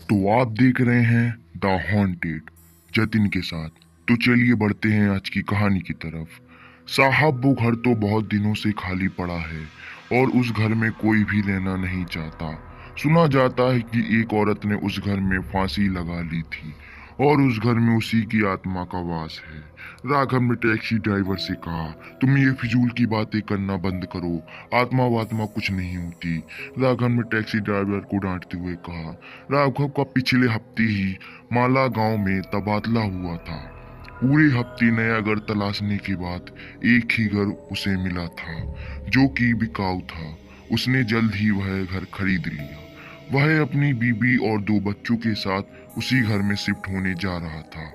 तो आप देख रहे हैं द हॉन्टेड जतिन के साथ। तो चलिए बढ़ते हैं आज की कहानी की तरफ। साहब वो घर तो बहुत दिनों से खाली पड़ा है और उस घर में कोई भी रहना नहीं चाहता। सुना जाता है कि एक औरत ने उस घर में फांसी लगा ली थी और उस घर में उसी की आत्मा का वास है। राघव ने टैक्सी ड्राइवर से कहा, तुम ये फिजूल की बातें करना बंद करो, आत्मा वात्मा कुछ नहीं होती। राघव ने टैक्सी ड्राइवर को डांटते हुए कहा, राघव का पिछले हफ्ते ही माला गांव में तबादला हुआ था। पूरे हफ्ते नया घर तलाशने के बाद एक ही घर उसे मिला था जो कि बिकाऊ था। उसने जल्द ही वह घर खरीद लिया। वह अपनी बीबी और 2 बच्चों के साथ उसी घर में शिफ्ट होने जा रहा था।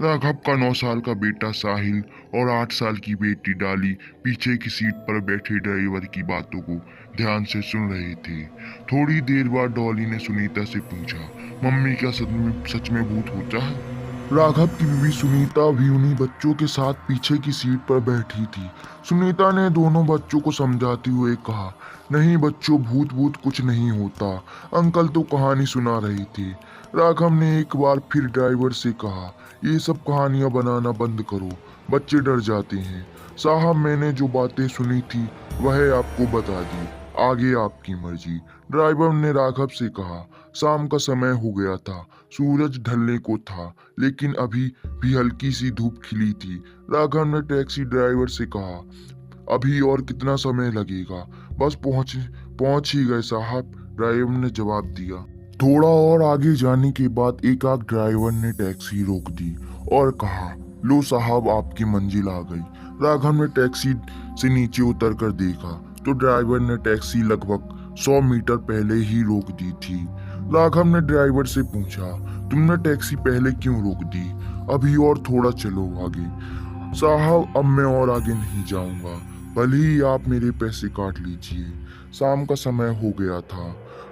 राघव का 9 साल का बेटा साहिल और 8 साल की बेटी डाली पीछे की सीट पर बैठे ड्राइवर की बातों को ध्यान से सुन रहे थे। थोड़ी देर बाद डॉली ने सुनीता से पूछा, मम्मी क्या सच में भूत होता है? राघव की बीवी सुनीता भी उन्हीं बच्चों के साथ पीछे की सीट पर बैठी थी। सुनीता ने दोनों बच्चों को समझाते हुए कहा, नहीं बच्चों, भूत भूत कुछ नहीं होता, अंकल तो कहानी सुना रहे थे। राघव ने एक बार फिर ड्राइवर से कहा, ये सब कहानियां बनाना बंद करो, बच्चे डर जाते हैं। साहब, मैंने जो बातें सुनी थी वह आपको बता दी, आगे आपकी मर्जी। ड्राइवर ने राघव से कहा, शाम का समय हो गया था, सूरज ढलने को था, लेकिन अभी भी हल्की सी धूप खिली थी। राघव ने टैक्सी ड्राइवर से कहा, अभी और कितना समय लगेगा? बस पहुंच ही गए साहब, ड्राइवर ने जवाब दिया। थोड़ा और आगे जाने के बाद एकाएक ड्राइवर ने टैक्सी रोक दी और कहा, लो साहब, आपकी मंजिल आ गई। राघव ने टैक्सी से नीचे उतर कर देखा तो ड्राइवर ने टैक्सी लगभग 100 मीटर पहले ही रोक दी थी। राघव ने ड्राइवर से पूछा, तुमने टैक्सी पहले क्यों रोक दी? अभी और थोड़ा चलो आगे। साहब, अब मैं और आगे नहीं जाऊंगा, भले ही आप मेरे पैसे काट लीजिए, शाम का समय हो गया था,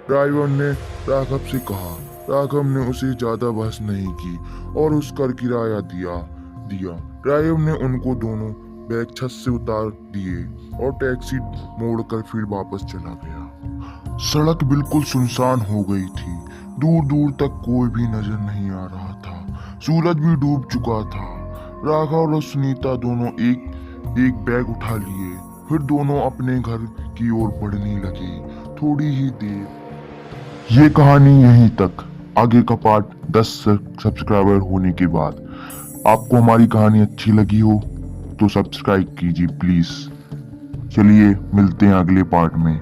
ड्राइवर ने राघव से कहा। राघव ने उसे ज्यादा बहस नहीं की और उसका किराया दिया। ड्राइवर ने उनको दोनों बैग छत से उतार दिए और टैक्सी मोड़कर फिर वापस चला गया। सड़क बिल्कुल सुनसान हो गई थी, दूर दूर तक कोई भी नजर नहीं आ रहा था। सूरज भी डूब चुका था। राघव और सुनीता दोनों एक एक बैग उठा लिए, फिर दोनों अपने घर की ओर बढ़ने लगे। थोड़ी ही देर। ये कहानी यहीं तक। आगे का पार्ट 10 सब्सक्राइबर होने के बाद। आपको हमारी कहानी अच्छी लगी हो तो सब्सक्राइब कीजिए प्लीज। चलिए मिलते हैं अगले पार्ट में।